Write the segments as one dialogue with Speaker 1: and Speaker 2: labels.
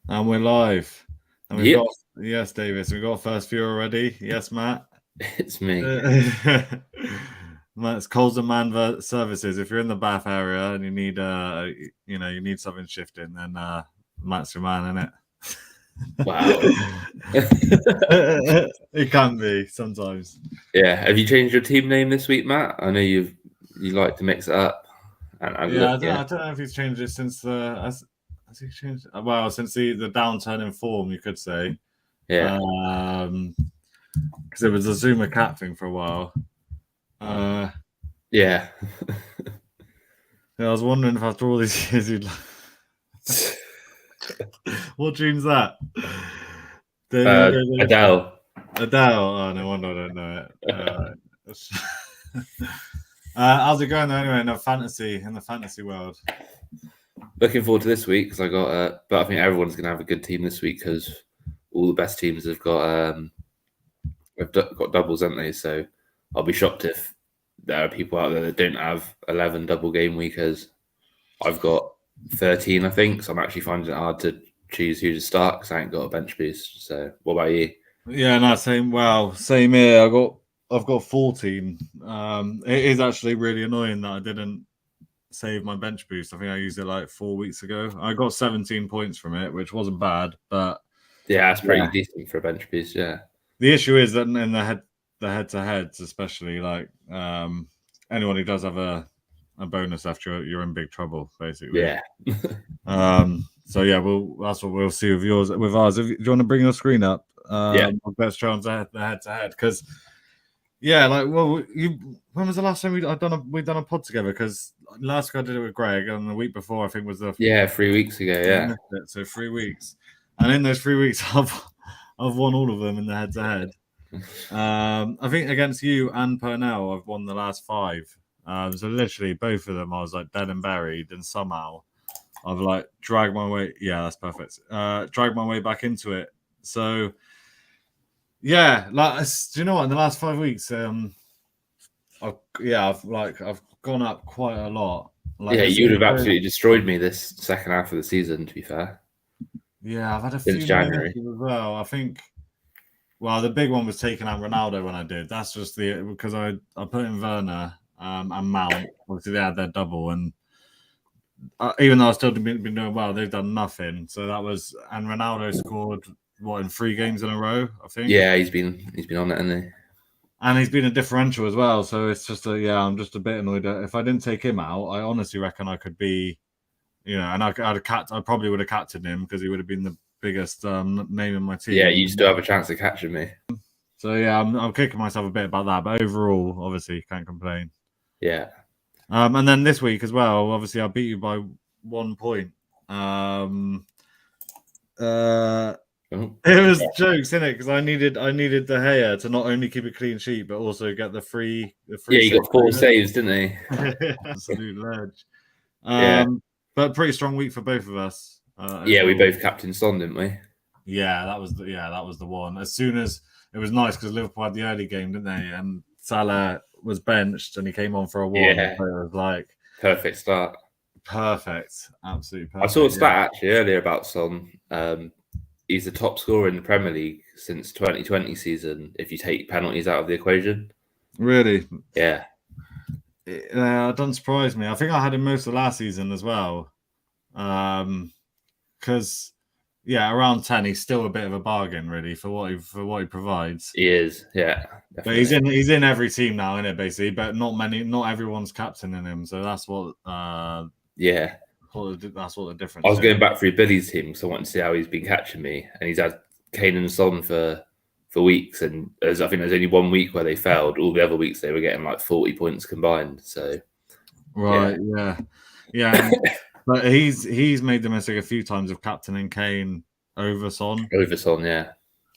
Speaker 1: And we're live. And we've
Speaker 2: Yep,
Speaker 1: got, yes, Davis, we've got a first view already. Yes, Matt.
Speaker 2: it's me.
Speaker 1: Matt's Coles and Man Services. If you're in the Bath area and you need, you need something shifting, then Matt's your man, isn't
Speaker 2: Wow.
Speaker 1: it? It can be sometimes.
Speaker 2: Yeah, have you changed your team name this week, Matt? I know you like to mix it up. And
Speaker 1: Yeah,
Speaker 2: look,
Speaker 1: I don't,
Speaker 2: yeah,
Speaker 1: I don't know if he's changed it since has he changed? Well, since the downturn in form, you could say.
Speaker 2: yeah.
Speaker 1: Because it was a Zuma cat thing for a while.
Speaker 2: Yeah.
Speaker 1: Yeah, I was wondering if after all these years you'd what tune's that?
Speaker 2: Adele.
Speaker 1: Adele. Oh, no wonder I don't know it. How's it going though, anyway in the fantasy world?
Speaker 2: Looking forward to this week because I got but I think everyone's gonna have a good team this week because all the best teams have got doubles, haven't they? So I'll be shocked if there are people out there that don't have 11 double game weekers. I've got 13, I think, so I'm actually finding it hard to choose who to start because I ain't got a bench boost. So, what about you?
Speaker 1: Yeah, no, same here. I've got 14. It is actually really annoying that I didn't save my bench boost. I think I used it like 4 weeks ago. I got 17 points from it, which wasn't bad, but
Speaker 2: Yeah, that's pretty
Speaker 1: yeah.
Speaker 2: decent for a bench boost. Yeah,
Speaker 1: The issue is that in the head to heads, especially like anyone who does have a bonus after you're in big trouble, basically.
Speaker 2: yeah,
Speaker 1: So yeah, that's what we'll see with yours. With ours, do you want to bring your screen up?
Speaker 2: yeah.
Speaker 1: Let's try on the head to head because yeah, like when was the last time we done a pod together? Because last week I did it with Greg, and the week before I think was the
Speaker 2: Yeah, 3 weeks ago. Yeah,
Speaker 1: so 3 weeks, and in those 3 weeks I've won all of them in the head to head. I think against you and Purnell, I've won the last 5. So literally both of them, I was like dead and buried, and somehow I've like dragged my way. Yeah, that's perfect. Dragged my way back into it. So yeah, like do you know what? In the last 5 weeks, I've gone up quite a lot. Like
Speaker 2: yeah.
Speaker 1: it's
Speaker 2: You would have
Speaker 1: also,
Speaker 2: absolutely destroyed me this second half of the season. To be fair,
Speaker 1: yeah, I've had a
Speaker 2: since
Speaker 1: few
Speaker 2: January.
Speaker 1: minuses as well. I think. Well, the big one was taking out Ronaldo when I did. That's just because I put in Werner and Mount. Obviously, they had their double, and even though I still been doing well, they've done nothing. So that was, and Ronaldo scored what in 3 games in a row, I think.
Speaker 2: Yeah, he's been on it, hasn't he?
Speaker 1: And he's been a differential as well. So it's just I'm just a bit annoyed. If I didn't take him out, I honestly reckon I could be, and I probably would have captained him because he would have been the biggest name in my team.
Speaker 2: Yeah, you still have a chance of catching me.
Speaker 1: So yeah, I'm kicking myself a bit about that, but overall, obviously, can't complain.
Speaker 2: Yeah.
Speaker 1: And then this week as well, obviously, I beat you by 1 point. It was jokes, innit? Because I needed De Gea to not only keep a clean sheet but also get the free.
Speaker 2: Yeah, he got 4 saves, didn't he?
Speaker 1: Absolute ledge.
Speaker 2: Yeah.
Speaker 1: But pretty strong week for both of us.
Speaker 2: Yeah, we
Speaker 1: overall.
Speaker 2: both captained Son, didn't we?
Speaker 1: Yeah, that was the one. As soon as it was nice because Liverpool had the early game, didn't they? And Salah was benched and he came on for a 1.
Speaker 2: Yeah.
Speaker 1: So it was like
Speaker 2: Perfect start.
Speaker 1: perfect, absolutely perfect.
Speaker 2: I saw a stat actually earlier about Son. He's the top scorer in the Premier League since 2020 season if you take penalties out of the equation.
Speaker 1: Really?
Speaker 2: Yeah.
Speaker 1: It doesn't surprise me. I think I had him most of last season as well. Because around 10, he's still a bit of a bargain, really, for what he provides.
Speaker 2: He is, yeah. Definitely.
Speaker 1: But he's in every team now, isn't it? Basically, but not everyone's captaining him. So that's what.
Speaker 2: Yeah.
Speaker 1: That's what the difference.
Speaker 2: I was going back through Billy's team because I wanted to see how he's been catching me, and he's had Kane and Son for weeks, and I think there's only 1 week where they failed. All the other weeks they were getting like 40 points combined. So
Speaker 1: right, yeah. But he's made the mistake a few times of captaining Kane over Son.
Speaker 2: Yeah.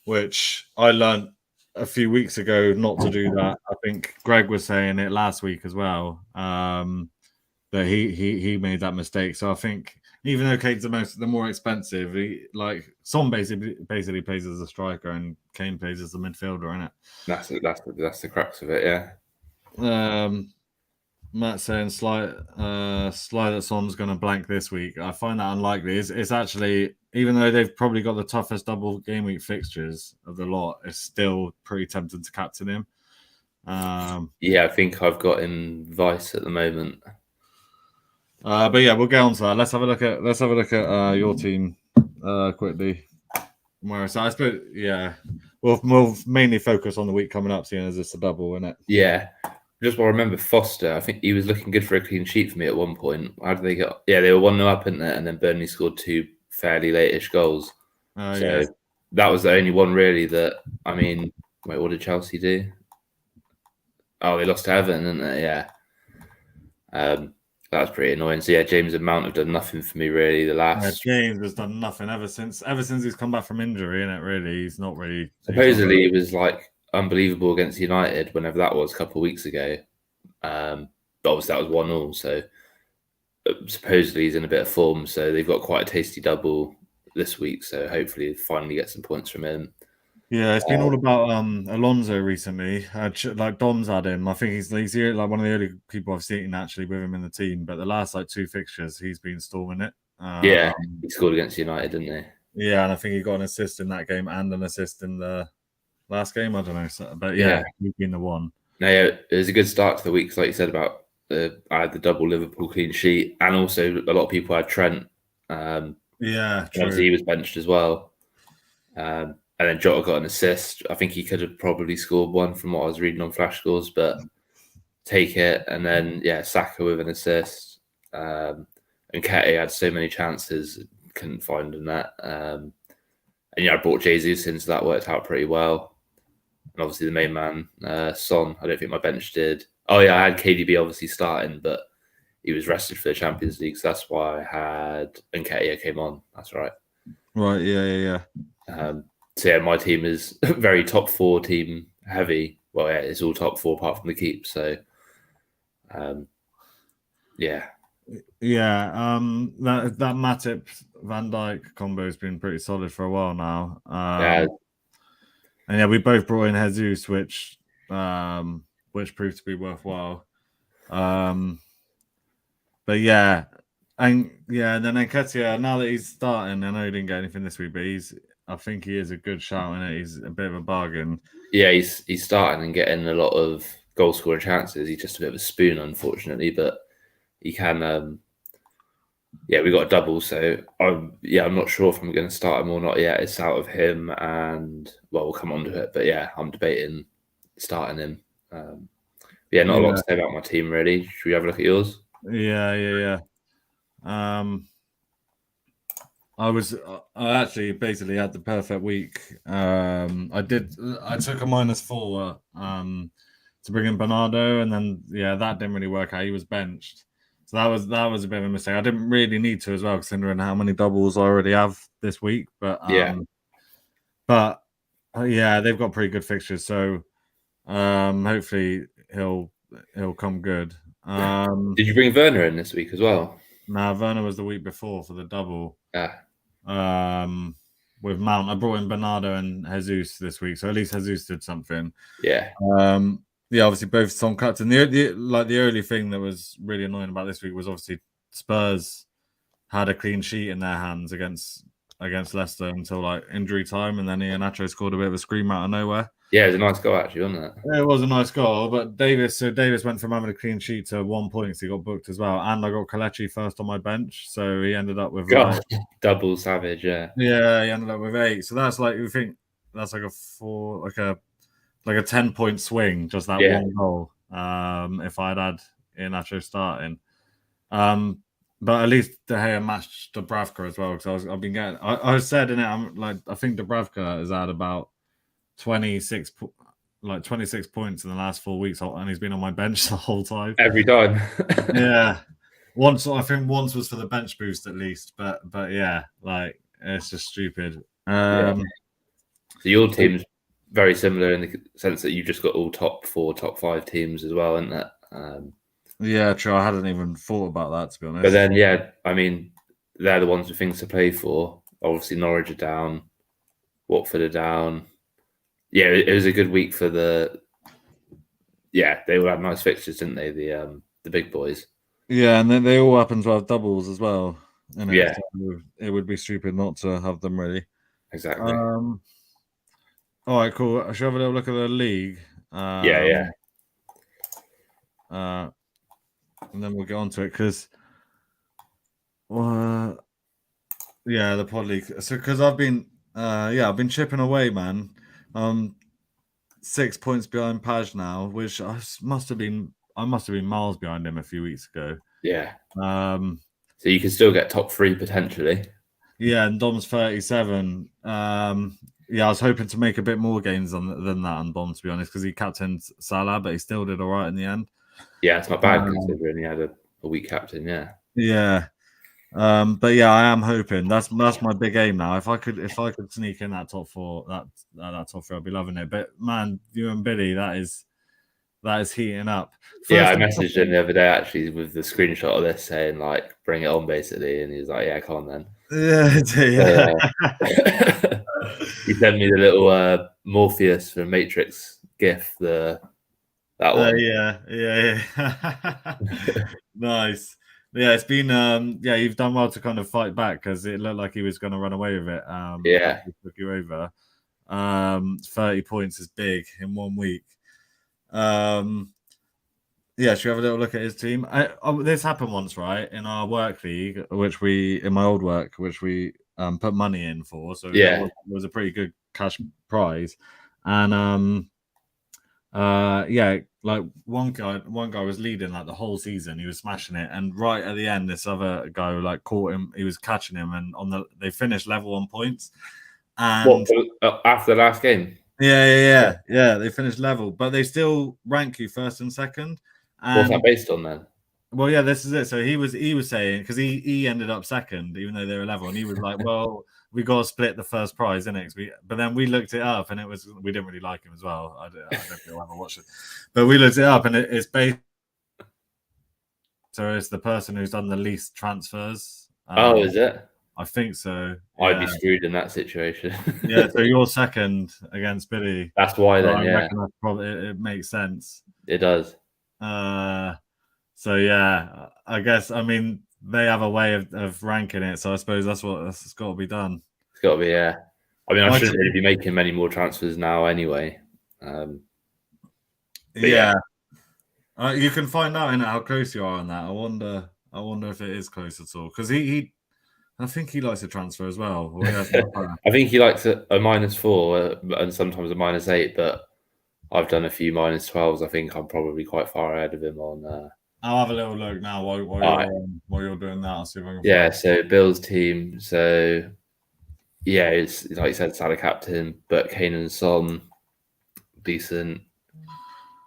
Speaker 1: Which I learned a few weeks ago not to do that. I think Greg was saying it last week as well. That he made that mistake. So I think even though Kane's the more expensive, Son basically plays as a striker and Kane plays as a midfielder, isn't
Speaker 2: it? That's the crux of it, yeah.
Speaker 1: Matt saying Sly that Son's going to blank this week. I find that unlikely. It's actually even though they've probably got the toughest double game week fixtures of the lot, it's still pretty tempting to captain him.
Speaker 2: Yeah, I think I've got him vice at the moment.
Speaker 1: But yeah, we'll get on to that. Let's have a look at your team quickly. Where so I suppose we'll mainly focus on the week coming up, seeing as it's a double, isn't it?
Speaker 2: Yeah. Just want to remember Foster. I think he was looking good for a clean sheet for me at one point. How did they get? Yeah, they were 1-0 up, in there, and then Burnley scored 2 fairly late-ish goals. So that was the only one really that. I mean, wait, what did Chelsea do? Oh, they lost to Everton, didn't they? Yeah. That was pretty annoying. So yeah, James and Mount have done nothing for me really. The last
Speaker 1: James has done nothing ever since he's come back from injury, innit? Really, he's not really.
Speaker 2: Supposedly, it was like unbelievable against United, whenever that was a couple of weeks ago. But obviously that was 1-0. So supposedly he's in a bit of form. So they've got quite a tasty double this week. So hopefully finally get some points from him.
Speaker 1: Yeah, it's been all about Alonso recently. Like Dom's had him. I think he's like one of the early people I've seen actually with him in the team. But the last like 2 fixtures, he's been storming it.
Speaker 2: Yeah, he scored against United, didn't he?
Speaker 1: Yeah, and I think he got an assist in that game and an assist in the last game. I don't know, but yeah, he's been the one.
Speaker 2: No, yeah, it was a good start to the week, like you said about I had the double Liverpool clean sheet, and also a lot of people had Trent.
Speaker 1: Yeah, true.
Speaker 2: Obviously he was benched as well. And then Jota got an assist. I think he could have probably scored one from what I was reading on Flash Scores, but take it. And then, Saka with an assist. And Nketiah had so many chances, couldn't find a net. And I brought Jesus in, so that worked out pretty well. And obviously the main man, Son, I don't think my bench did. Oh, yeah, I had KDB obviously starting, but he was rested for the Champions League, so that's why I had Nketiah came on. That's right.
Speaker 1: Right, yeah.
Speaker 2: So yeah, my team is very top 4 team heavy. Well, yeah, it's all top 4 apart from the keep. So, yeah.
Speaker 1: That Matip Van Dijk combo has been pretty solid for a while now. And we both brought in Jesus, which proved to be worthwhile. But yeah, and then Nketiah, now that he's starting, I know he didn't get anything this week, but I think he is a good shout, and he's a bit of a bargain.
Speaker 2: Yeah, he's starting and getting a lot of goal scoring chances. He's just a bit of a spoon, unfortunately, but he can. We got a double, so I'm not sure if I'm going to start him or not yet. It's out of him, and we'll come on to it. But yeah, I'm debating starting him. Not a lot to say about my team really. Should we have a look at yours?
Speaker 1: Yeah. I actually basically had the perfect week. I took a -4 to bring in Bernardo, and then that didn't really work out. He was benched, so that was a bit of a mistake. I didn't really need to as well, considering how many doubles I already have this week. But they've got pretty good fixtures, so hopefully he'll come good.
Speaker 2: Did you bring Werner in this week as well?
Speaker 1: No, Werner was the week before for the double. With Mount, I brought in Bernardo and Jesus this week, so at least Jesus did something.
Speaker 2: Yeah.
Speaker 1: Obviously both Son captain. The only thing that was really annoying about this week was obviously Spurs had a clean sheet in their hands against Leicester until like injury time, and then Iheanacho scored a bit of a scream out of nowhere.
Speaker 2: Yeah, it was a nice goal actually, wasn't it?
Speaker 1: It was a nice goal, but Davis went from having a clean sheet to 1 point, so he got booked as well. And I got Kelechi first on my bench, so he ended up with
Speaker 2: double savage, yeah.
Speaker 1: Yeah, he ended up with 8. So that's like that's like a 4, like a 10-point swing, just that one goal. If I'd had Iheanacho starting. But at least De Gea matched Dubravka as well, because I've been getting. I said in it, I think Dubravka has had about 26 points in the last 4 weeks, and he's been on my bench the whole time.
Speaker 2: Every time.
Speaker 1: Yeah. Once was for the bench boost at least, but yeah, like it's just stupid.
Speaker 2: So your team's very similar in the sense that you just got all top 4, top 5 teams as well, isn't it?
Speaker 1: Yeah, true. I hadn't even thought about that, to be honest.
Speaker 2: But then, I mean, they're the ones with things to play for. Obviously, Norwich are down, Watford are down. Yeah, it was a good week for the. Yeah, they all had nice fixtures, didn't they? The big boys.
Speaker 1: Yeah, and then they all happen to have doubles as well. And
Speaker 2: Yeah,
Speaker 1: it would be stupid not to have them ready.
Speaker 2: exactly.
Speaker 1: All right, cool. I should have a little look at the league.
Speaker 2: Yeah.
Speaker 1: And then we'll get on to it because, yeah, the pod league. So because I've been chipping away, man. 6 points behind Paj now, which I must have been miles behind him a few weeks ago.
Speaker 2: Yeah.
Speaker 1: Um,
Speaker 2: So you can still get top 3 potentially.
Speaker 1: yeah, and Dom's 37. Yeah, I was hoping to make a bit more gains than that on Dom, to be honest, because he captained Salah, but he still did all right in the end.
Speaker 2: Yeah, it's not bad considering he had a weak captain. Yeah.
Speaker 1: Yeah. But yeah, I am hoping that's my big aim now. If I could sneak in that top 4, that top 3, I'd be loving it. But man, you and Billy, that is heating up.
Speaker 2: Yeah, I messaged him the other day actually with the screenshot of this saying like bring it on basically, and he was like, "Yeah, come on then."
Speaker 1: Yeah.
Speaker 2: He sent me the little Morpheus from Matrix GIF. That one.
Speaker 1: Yeah. Nice. Yeah, it's been you've done well to kind of fight back because it looked like he was going to run away with it.
Speaker 2: Yeah.
Speaker 1: Took you over. 30 points is big in 1 week. Yeah, should we have a little look at his team? This happened once, right, in our work league, in my old work, which we put money in for. So
Speaker 2: Yeah.
Speaker 1: it was a pretty good cash prize, and like one guy was leading like the whole season. He was smashing it, and right at the end, this other guy like caught him. He was catching him, and they finished level on points. And
Speaker 2: after the last game?
Speaker 1: Yeah. They finished level, but they still rank you first and second. And,
Speaker 2: what's that based on then?
Speaker 1: Well, yeah, this is it. So he was saying because he ended up second, even though they were level, and he was like, "Well, we got to split the first prize, innit?" But then we looked it up, and we didn't really like him as well. I don't think I'll ever watch it, but we looked it up, and it's based. So it's the person who's done the least transfers.
Speaker 2: Is it?
Speaker 1: I think so.
Speaker 2: I'd be screwed in that situation.
Speaker 1: Yeah, so you're second against Billy.
Speaker 2: That's why then.
Speaker 1: I reckon that's probably it makes sense.
Speaker 2: It does.
Speaker 1: So yeah, I guess they have a way of ranking it, so I suppose that's got to be done.
Speaker 2: It's got to be, yeah. I mean, I shouldn't really be making many more transfers now anyway.
Speaker 1: Yeah. You can find out in how close you are on that. I wonder if it is close at all because I think he likes a transfer as well.
Speaker 2: I think he likes a -4 and sometimes a -8, but I've done a few -12s. I think I'm probably quite far ahead of him on.
Speaker 1: I'll have a little look now while you're doing that. I'll see if I can.
Speaker 2: Yeah, so Bill's team. So yeah, it's like you said, Salah captain, but Kane and Son, decent.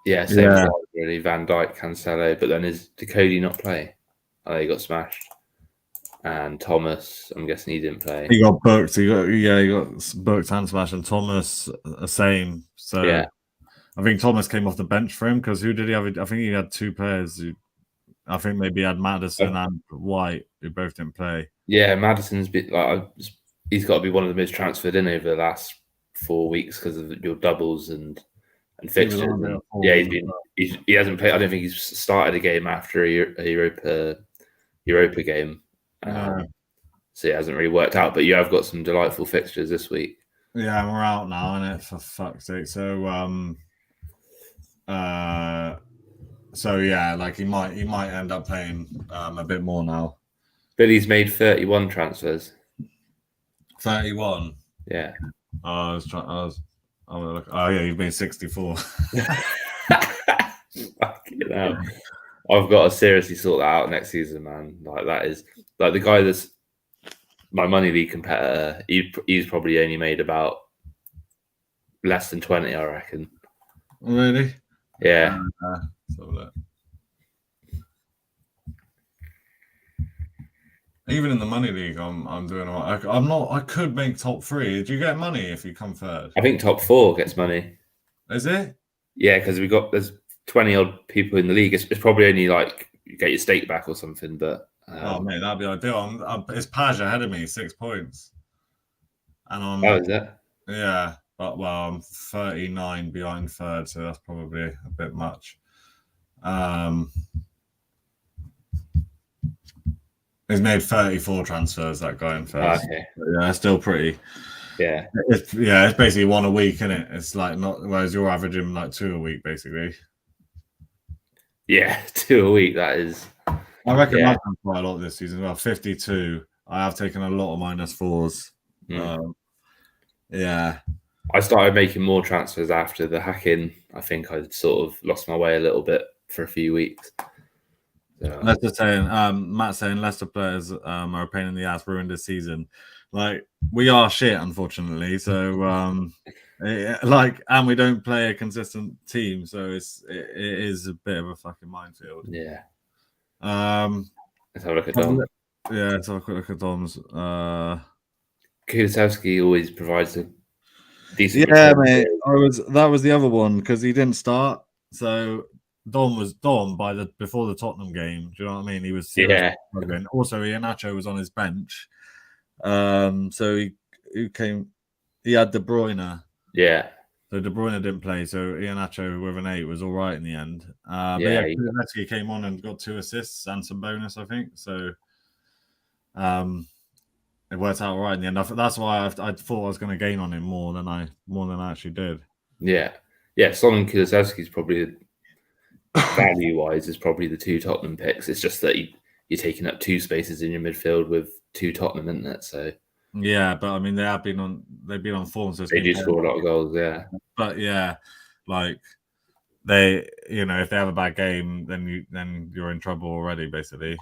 Speaker 2: Yeah, same as really. Van Dijk, Cancelo, but then did Cody not play? Oh, he got smashed. And Thomas, I'm guessing he didn't play.
Speaker 1: He got booked. He got booked and smashed, and Thomas the same. So yeah. I think Thomas came off the bench for him because who did he have? I think he had 2 players. I think maybe he had Maddison and White who both didn't play. Yeah,
Speaker 2: Maddison's he's got to be one of the most transferred in over the last 4 weeks because of your doubles and fixtures. He hasn't played. I don't think he's started a game after a Europa game. So it hasn't really worked out. But you have got some delightful fixtures this week.
Speaker 1: Yeah, we're out now, innit? For fuck's sake. So yeah, like he might end up playing a bit more now.
Speaker 2: Billy's made 31 transfers.
Speaker 1: 31.
Speaker 2: Yeah.
Speaker 1: Oh yeah, you've made 64.
Speaker 2: Fucking hell. I've got to seriously sort that out next season, man. Like that is like the guy that's my money league competitor. He's probably only made about less than 20, I reckon.
Speaker 1: Really?
Speaker 2: Yeah.
Speaker 1: Even in the money league, I'm doing all right. I'm not. I could make top 3. Do you get money if you come third?
Speaker 2: I think top 4 gets money.
Speaker 1: Is it?
Speaker 2: Yeah, because there's 20 odd people in the league. It's probably only like you get your stake back or something. But
Speaker 1: oh mate, that'd be ideal. It's Paj ahead of me, 6 points, and I'm.
Speaker 2: Oh, is that?
Speaker 1: Yeah, but I'm 39 behind third, so that's probably a bit much. He's made 34 transfers, that guy in first.
Speaker 2: Okay.
Speaker 1: Yeah, still pretty.
Speaker 2: Yeah.
Speaker 1: It's basically one a week, isn't it? It's like not, whereas you're averaging like 2 a week, basically.
Speaker 2: Yeah, 2 a week. That is.
Speaker 1: I reckon I've done quite a lot this season. Well, 52. I have taken a lot of -4s. Yeah.
Speaker 2: I started making more transfers after the hacking. I think I sort of lost my way a little bit for a few weeks.
Speaker 1: Leicester saying, Matt saying Leicester players are a pain in the ass, ruined this season. Like, we are shit, unfortunately. So, and we don't play a consistent team, so it is a bit of a fucking minefield.
Speaker 2: Yeah.
Speaker 1: Let's
Speaker 2: have a look at Dom.
Speaker 1: Yeah, let's have a quick look at Dom's.
Speaker 2: Kulusevski always provides a decent.
Speaker 1: Yeah, mate. That was the other one because he didn't start. So Dom was before the Tottenham game. Do you know what I mean? He was struggling. Also, Iheanacho was on his bench. So he had De Bruyne.
Speaker 2: Yeah.
Speaker 1: So De Bruyne didn't play. So Iheanacho with an 8 was all right in the end. Kulusevski came on and got 2 assists and some bonus, I think. So it worked out all right in the end. That's why I thought I was going to gain on him more than I actually did.
Speaker 2: Yeah. Son and Kulusevski is probably value-wise is probably the 2 Tottenham picks. It's just that you're taking up 2 spaces in your midfield with 2 Tottenham, isn't it? So
Speaker 1: yeah, but I mean they've been on form, so
Speaker 2: they do score a lot of goals. Yeah,
Speaker 1: but yeah, like they, if they have a bad game, then you're in trouble already, basically.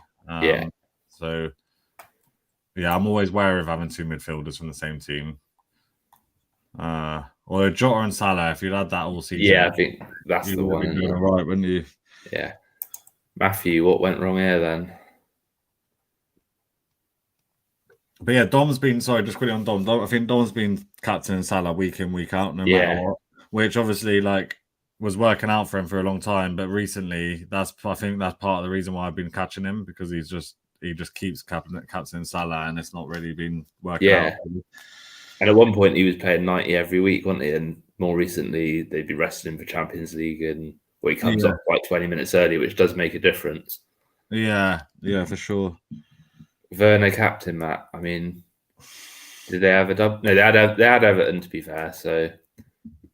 Speaker 1: So yeah, I'm always wary of having 2 midfielders from the same team. Or Jota and Salah, if you'd had that all season.
Speaker 2: Yeah, I think that's the one.
Speaker 1: Doing all right, wouldn't you?
Speaker 2: Yeah. Matthew, what went wrong here then?
Speaker 1: But yeah, Dom's been, sorry, just quickly on Dom. I think Dom's been captaining Salah week in, week out, no matter what. Which obviously was working out for him for a long time, but recently I think that's part of the reason why I've been catching him, because he just keeps captaining Salah and it's not really been working out.
Speaker 2: And at one point he was playing 90 every week, wasn't he? And more recently they'd be resting him for Champions League, and he comes up like 20 minutes early, which does make a difference.
Speaker 1: Yeah, for sure.
Speaker 2: Werner captain, Matt. I mean, did they have a dub? No, they had Everton, to be fair. So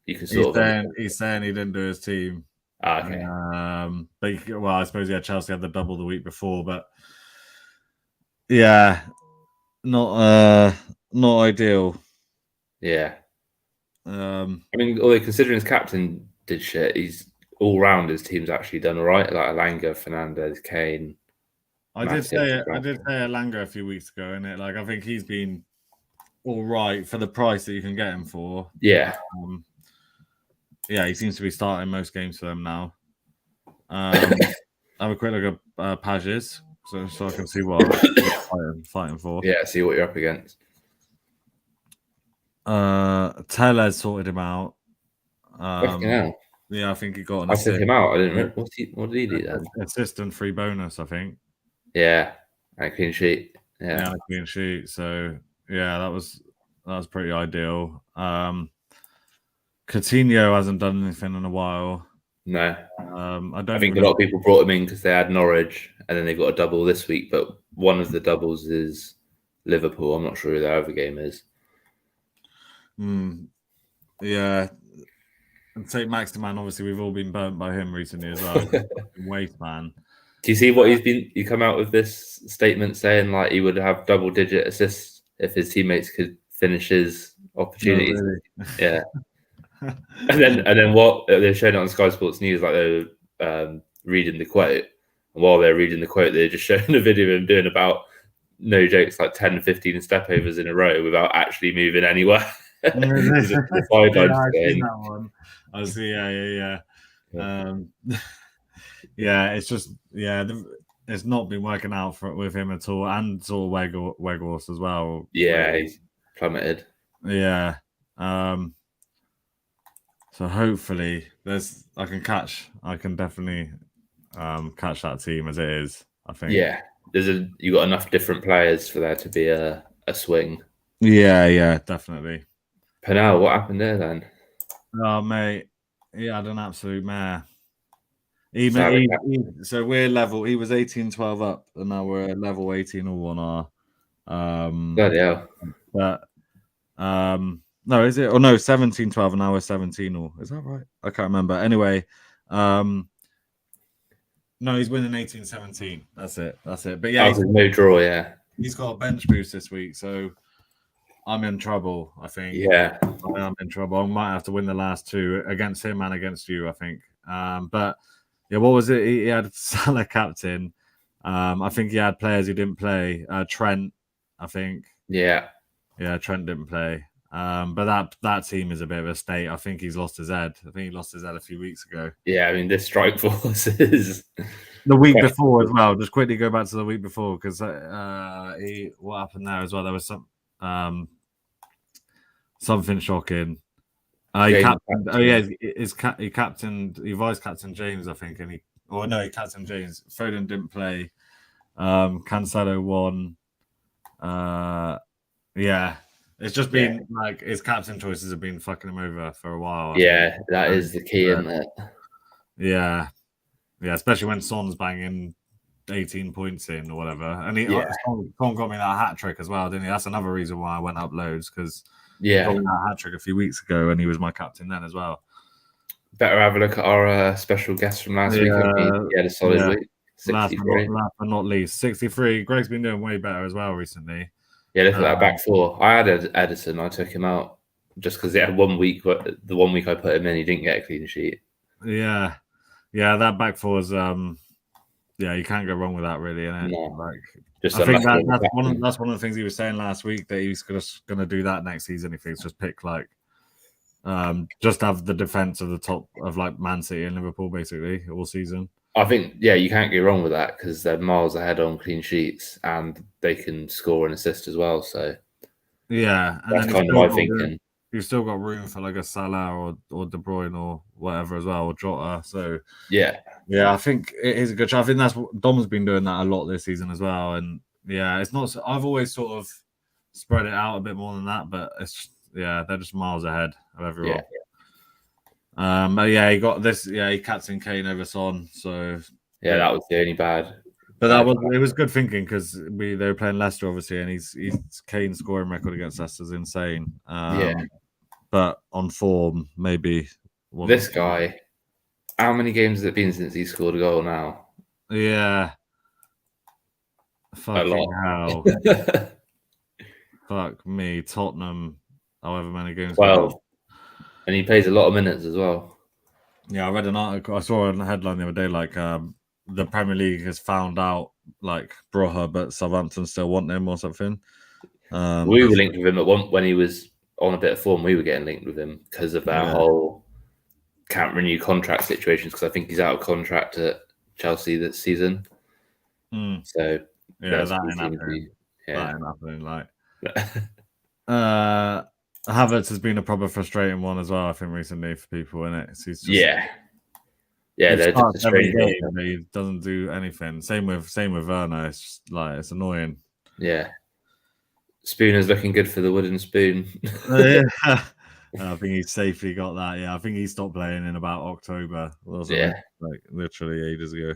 Speaker 2: you can
Speaker 1: he's saying he didn't do his team.
Speaker 2: Okay.
Speaker 1: But I suppose Chelsea had the double the week before, but yeah, not ideal.
Speaker 2: Yeah.
Speaker 1: I
Speaker 2: mean, although considering his captain did shit, he's all round his team's actually done all right. Like Elanga, Fernandez, Kane.
Speaker 1: I did say Elanga a few weeks ago, innit? Like, I think he's been all right for the price that you can get him for.
Speaker 2: Yeah.
Speaker 1: He seems to be starting most games for them now. Have a quick look at Pages, so I can see what I'm fighting for.
Speaker 2: Yeah, see what you're up against.
Speaker 1: Tellez sorted him out.
Speaker 2: Fucking hell.
Speaker 1: Yeah, I think he got an
Speaker 2: assist. I took him out. I didn't know. What did he do then?
Speaker 1: Assist and free bonus, I think.
Speaker 2: Yeah, and clean sheet. Yeah,
Speaker 1: clean sheet. So yeah, that was pretty ideal. Coutinho hasn't done anything in a while.
Speaker 2: No,
Speaker 1: I
Speaker 2: think a lot of people brought him in because they had Norwich, and then they got a double this week. But one of the doubles is Liverpool. I'm not sure who their other game is.
Speaker 1: Yeah. And St. Maximan, obviously, we've all been burnt by him recently as well. Waste man.
Speaker 2: Do you see what he come out with this statement saying like he would have double-digit assists if his teammates could finish his opportunities?
Speaker 1: No, really.
Speaker 2: Yeah. and then what they're showing it on Sky Sports News, like they're reading the quote, and while they're reading the quote, they're just showing a video of him doing about, no jokes, like 10, 15 step overs in a row without actually moving anywhere.
Speaker 1: The sideline. Yeah, I've seen that one. I see. Yeah. It's just it's not been working out with him at all, and sort of Weghorst as well.
Speaker 2: Yeah, he's plummeted.
Speaker 1: Yeah. So hopefully I can definitely catch that team as it is, I think.
Speaker 2: Yeah. You got enough different players for there to be a swing.
Speaker 1: Yeah, definitely.
Speaker 2: Pernell, what happened there then?
Speaker 1: Oh mate, he had an absolute mare.
Speaker 2: Salary cap.
Speaker 1: So we're level. He was 18-12 up, and now we're level 18 all on our.
Speaker 2: Bloody hell.
Speaker 1: But no, is it? Oh no, 17-12, and now we're 17 all. Is that right? I can't remember. Anyway, no, he's winning 18-17. That's it. But yeah,
Speaker 2: No draw. Yeah.
Speaker 1: he's got a bench boost this week, so I'm in trouble. I think.
Speaker 2: Yeah.
Speaker 1: I am in trouble. I might have to win the last two against him and against you, I think. But yeah, what was it? He had Salah captain. I think he had players who didn't play. Trent, I think.
Speaker 2: Yeah.
Speaker 1: Yeah, Trent didn't play. But that team is a bit of a state. I think he's lost his head. I think he lost his head a few weeks ago.
Speaker 2: Yeah, I mean, this strike force is
Speaker 1: the week before as well. Just quickly go back to the week before because what happened there as well? There was something shocking. He vice captain James, I think, and he captain James. Foden didn't play. Cancelo won. Yeah, it's just been like his captain choices have been fucking him over for a while.
Speaker 2: Yeah, that is the key, isn't it?
Speaker 1: Yeah, especially when Son's banging 18 points in or whatever, and Son got me that hat trick as well, didn't he? That's another reason why I went up loads because.
Speaker 2: Yeah,
Speaker 1: got that hat trick a few weeks ago, and he was my captain then as well.
Speaker 2: Better have a look at our special guest from last week. He had a solid week. 63.
Speaker 1: Last but not least, 63. Greg's been doing way better as well recently.
Speaker 2: Yeah, look at that back four. I had Edison. I took him out just because he had 1 week. But the 1 week I put him in, he didn't get a clean sheet.
Speaker 1: Yeah, that back four is you can't go wrong with that, really. Innit?
Speaker 2: No.
Speaker 1: I think that's one of the things he was saying last week, that he's just going to do that next season if he's just pick just have the defense of the top of like Man City and Liverpool basically all season.
Speaker 2: I think you can't go wrong with that because they're miles ahead on clean sheets and they can score and assist as well. So
Speaker 1: yeah, and
Speaker 2: that's kind of my thinking.
Speaker 1: You've still got room for like a Salah or De Bruyne or whatever as well, or Jota. So
Speaker 2: yeah,
Speaker 1: I think it is a good shot. I think that's what Dom's been doing that a lot this season as well. And yeah, it's not. I've always sort of spread it out a bit more than that, but it's they're just miles ahead of everyone. But he got this. He captained Kane over Son. So
Speaker 2: that was the only bad.
Speaker 1: But it was good thinking because they were playing Leicester obviously, and he's Kane's scoring record against Leicester is insane. But on form, maybe
Speaker 2: this guy. How many games has it been since he scored a goal now?
Speaker 1: Yeah. Fucking hell. Fuck me. Tottenham, however many games.
Speaker 2: 12. And he plays a lot of minutes as well.
Speaker 1: Yeah, I read an article. I saw a headline the other day, like the Premier League has found out like Broha, but Southampton still want him or something.
Speaker 2: We were linked with him when he was on a bit of form. We were getting linked with him because of that whole can't renew contract situations because I think he's out of contract at Chelsea this season. So
Speaker 1: that ain't happening. That ain't happening. Like Havertz has been a proper frustrating one as well, I think, recently for people, innit? He's just, they're just every game, but he doesn't do anything. Same with Werner. It's just, like it's annoying.
Speaker 2: Yeah. Spooner's looking good for the wooden spoon.
Speaker 1: I think he's safely got that. Yeah, I think he stopped playing in about October. Like literally ages ago.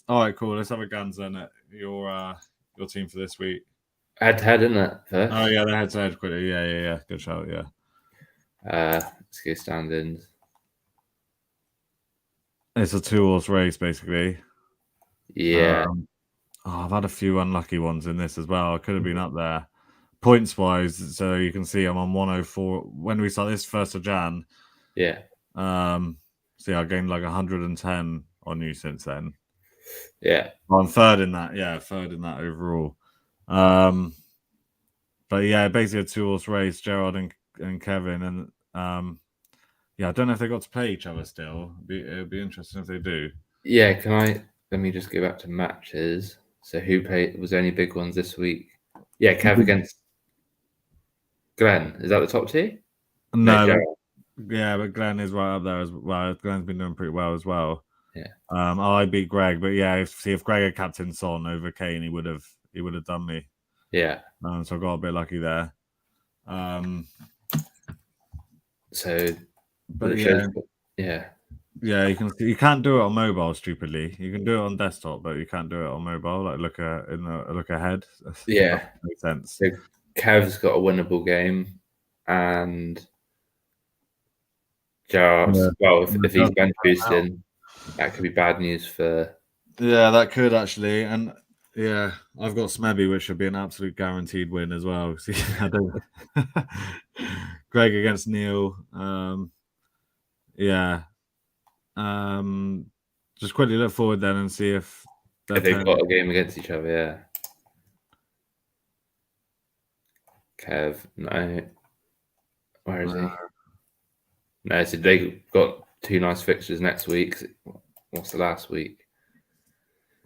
Speaker 1: All right, cool. Let's have a guns then at your team for this week.
Speaker 2: Head-to-head, isn't it? First?
Speaker 1: Oh yeah, the head-to-head quickly. Yeah. Good shout. Yeah.
Speaker 2: Let's go standings.
Speaker 1: It's a 2-horse race, basically.
Speaker 2: Yeah.
Speaker 1: I've had a few unlucky ones in this as well. I could have been up there. Points wise, so you can see I'm on 104 when we start this 1st of Jan.
Speaker 2: Yeah.
Speaker 1: I gained like 110 on you since then.
Speaker 2: Yeah.
Speaker 1: I'm third in that. Yeah, third in that overall. But yeah, basically a 2-horse race, Gerard and Kevin, and I don't know if they got to play each other still. It'd be interesting if they do.
Speaker 2: Yeah, let me just go back to matches. So who played? Was there any big ones this week? Yeah, Kev against Glenn. Is that the top two?
Speaker 1: No, but Glenn is right up there as well. Glenn's been doing pretty well as well.
Speaker 2: Yeah.
Speaker 1: I beat Greg, but if Greg had captained Son over Kane, he would have done me.
Speaker 2: Yeah.
Speaker 1: So I got a bit lucky there. Yeah, you can't do it on mobile. Stupidly, you can do it on desktop, but you can't do it on mobile. Like look ahead.
Speaker 2: Yeah.
Speaker 1: That makes sense.
Speaker 2: So Kev's got a winnable game, and Gerrard's,
Speaker 1: Yeah.
Speaker 2: well, if he's
Speaker 1: Does
Speaker 2: bench
Speaker 1: burn out.
Speaker 2: boosting, that could be bad news for.
Speaker 1: Yeah, that could actually, and yeah, I've got Smebby, which should be an absolute guaranteed win as well. See, I don't. Greg against Neil. Yeah. Just quickly look forward then and see if
Speaker 2: If they've got a game against each other, yeah. Kev, no. Where is he? No, so they got 2 nice fixtures next week. What's the last week?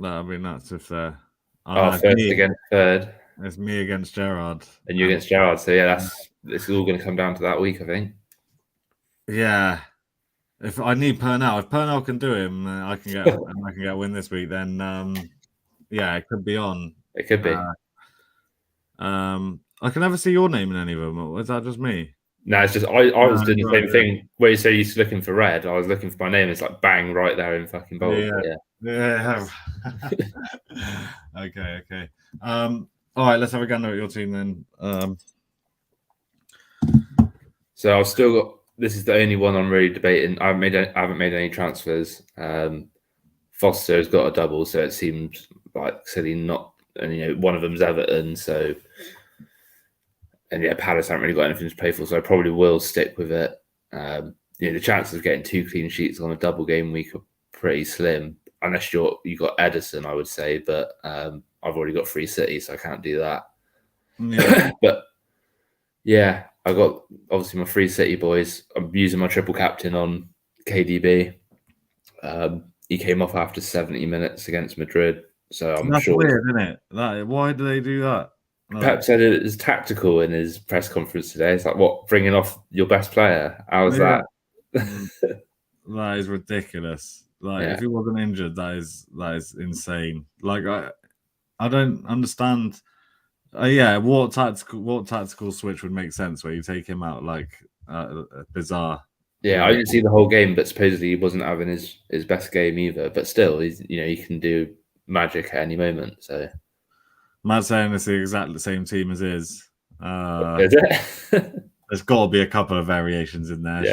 Speaker 1: I mean, that's if they're.
Speaker 2: First against third.
Speaker 1: It's me against Gerrard.
Speaker 2: And you against Gerrard. So yeah, it's all going to come down to that week, I think.
Speaker 1: Yeah. If I need Purnell, if Purnell can do him, I can get a win this week. Then yeah, it could be on.
Speaker 2: It could be.
Speaker 1: I can never see your name in any of them. Or is that just me?
Speaker 2: No, it's just I was doing the same thing. Where you say you're looking for red, I was looking for my name. It's like bang right there in fucking bold.
Speaker 1: Yeah. Okay. All right, let's have a gander at your team then.
Speaker 2: So I've still got. This is the only one I'm really debating. I haven't made any transfers. Foster has got a double, so it seems like silly not. And one of them's Everton, so. And yeah, Palace haven't really got anything to play for, so I probably will stick with it. The chances of getting 2 clean sheets on a double game week are pretty slim, unless you got Edison, I would say. But I've already got Free City, so I can't do that.
Speaker 1: Yeah.
Speaker 2: But yeah, I got obviously my Free City boys. I'm using my triple captain on KDB. He came off after 70 minutes against Madrid, so I'm sure.
Speaker 1: That's weird, isn't it? Why do they do that?
Speaker 2: Pep said it was tactical in his press conference today. It's like, what, bringing off your best player? How's that?
Speaker 1: That is ridiculous. If he wasn't injured, that is insane. I don't understand. What tactical switch would make sense where you take him out? Bizarre.
Speaker 2: Yeah, I didn't see the whole game, but supposedly he wasn't having his best game either. But still, he can do magic at any moment. So.
Speaker 1: Matt's saying it's exactly the same team as his.
Speaker 2: Is it?
Speaker 1: There's got to be a couple of variations in there,